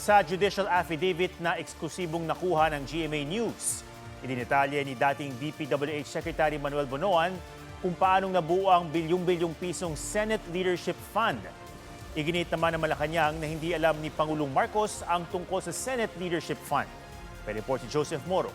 sa judicial affidavit na eksklusibong nakuha ng GMA News. Idinitalye ni dating DPWH Secretary Manuel Bonoan kung paanong nabuo ang bilyong-bilyong pisong Senate Leadership Fund. Iginit naman ng Malacanang na hindi alam ni Pangulong Marcos ang tungkol sa Senate Leadership Fund. May report si Joseph Moro.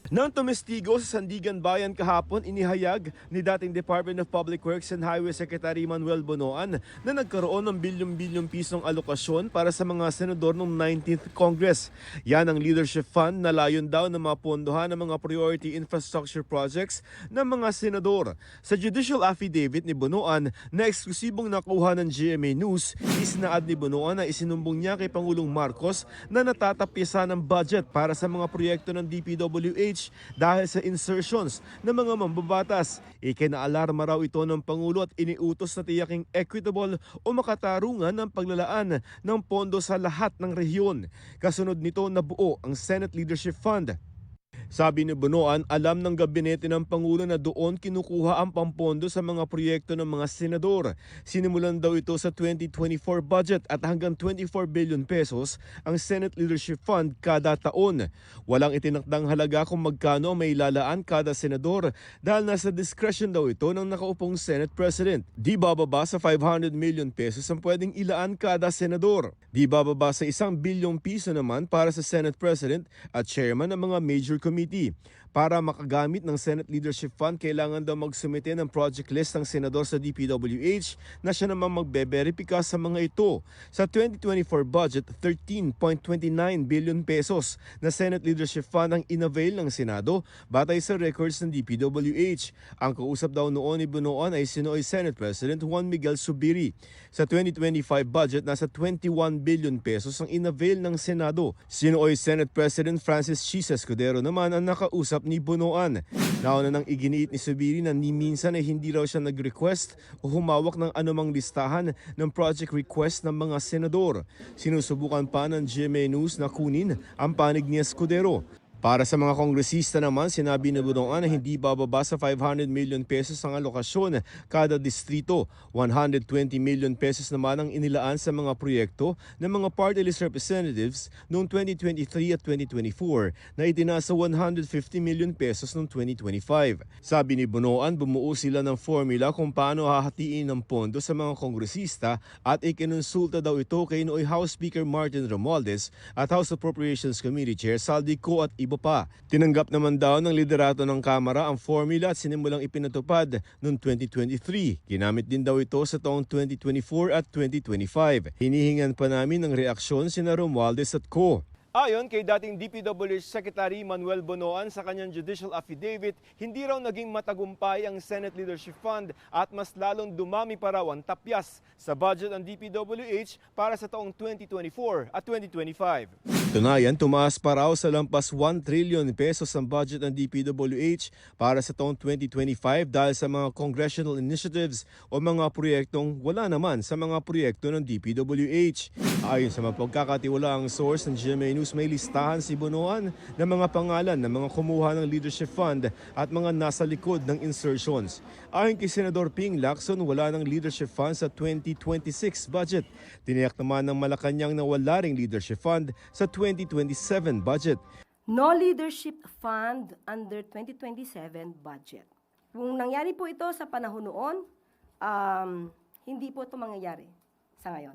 Nang tumestigo sa Sandigan Bayan kahapon, inihayag ni dating Department of Public Works and Highway Secretary Manuel Bonoan na nagkaroon ng bilyong-bilyong pisong alokasyon para sa mga senador noong 19th Congress. Yan ang leadership fund na layon daw na mapondohan ng mga priority infrastructure projects ng mga senador. Sa judicial affidavit ni Bonoan na eksklusibong nakuha ng GMA News, isinaad ni Bonoan na isinumbong niya kay Pangulong Marcos na natatapyasan ng budget para sa mga proyekto ng DPWH dahil sa insertions ng mga mambabatas. Ikinaalarma raw ito ng Pangulo at iniutos na tiyaking equitable o makatarungan ng paglalaan ng pondo sa lahat ng rehiyon. Kasunod nito nabuo ang Senate Leadership Fund. Sabi ni Bonoan, alam ng gabinete ng Pangulo na doon kinukuha ang pampondo sa mga proyekto ng mga senador. Sinimulan daw ito sa 2024 budget at hanggang 24 billion pesos ang Senate Leadership Fund kada taon. Walang itinakdang halaga kung magkano may lalaan kada senador dahil nasa discretion daw ito ng nakaupong Senate President. Di bababa sa 500 million pesos ang pwedeng ilaan kada senador. Di bababa sa 1 bilyong piso naman para sa Senate President at Chairman ng mga major committee. Para makagamit ng Senate Leadership Fund, kailangan daw magsumite ng project list ng senador sa DPWH na siya naman magbe-verifika sa mga ito. Sa 2024 budget, 13.29 billion pesos na Senate Leadership Fund ang inavail ng Senado batay sa records ng DPWH. Ang kausap daw noon ni Bonoan ay sinoy Senate President Juan Miguel Zubiri. Sa 2025 budget, nasa 21 billion pesos ang inavail ng Senado. Sinoy Senate President Francis Chis Escudero naman ang nakausap ni Bonoan. Nauna nang iginiit ni Zubiri na ni minsan ay hindi raw siya nag-request o humawak ng anumang listahan ng project request ng mga senador. Sinusubukan pa ng GMA News na kunin ang panig ni Escudero. Para sa mga kongresista naman, sinabi ni Bonoan na hindi bababa sa 500 million pesos ang alokasyon kada distrito. 120 million pesos naman ang inilaan sa mga proyekto ng mga party list representatives noong 2023 at 2024 na itinasa 150 million pesos noong 2025. Sabi ni Bonoan, bumuo sila ng formula kung paano hahatiin ng pondo sa mga kongresista at ikinonsulta daw ito kay nooy House Speaker Martin Romualdez at House Appropriations Committee Chair Saldico at iba pa. Tinanggap naman daw ng liderato ng Kamara ang formula at sinimulang ipinatupad noong 2023. Ginamit din daw ito sa taong 2024 at 2025. Hinihingan pa namin ng reaksyon sina Romualdez at Co. Ayon kay dating DPWH Secretary Manuel Bonoan sa kanyang judicial affidavit, hindi raw naging matagumpay ang Senate Leadership Fund at mas lalong dumami pa raw ang tapyas sa budget ng DPWH para sa taong 2024 at 2025. Tunayan, tumaas pa raw sa lampas 1 trillion pesos ang budget ng DPWH para sa taong 2025 dahil sa mga congressional initiatives o mga proyektong wala naman sa mga proyekto ng DPWH. Ayon sa mapagkakatiwalaang source ng GMA News, may listahan si Bonoan ng mga pangalan ng mga kumuha ng Leadership Fund at mga nasa likod ng insertions. Ayon kay Senador Ping Lacson, wala ng Leadership Fund sa 2026 budget. Tiniyak naman ng Malacanang na wala ring Leadership Fund sa 2027 budget. No Leadership Fund under 2027 budget. Kung nangyari po ito sa panahon noon, hindi po ito mangyayari sa ngayon.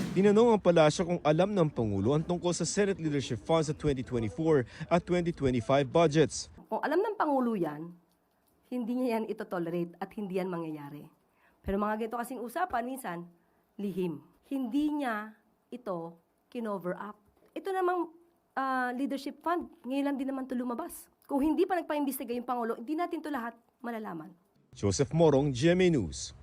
Tinanong ang palasyo kung alam ng Pangulo ang tungkol sa Senate Leadership Fund sa 2024 at 2025 budgets. Kung alam ng Pangulo yan, hindi niya yan ito-tolerate at hindi yan mangyayari. Pero mga ganito kasing usapan, minsan, lihim. Hindi niya ito kinover up. Ito namang leadership fund, ngayon lang din naman ito lumabas. Kung hindi pa nagpa-imbestiga yung Pangulo, hindi natin ito lahat malalaman. Joseph Morong, GMA News.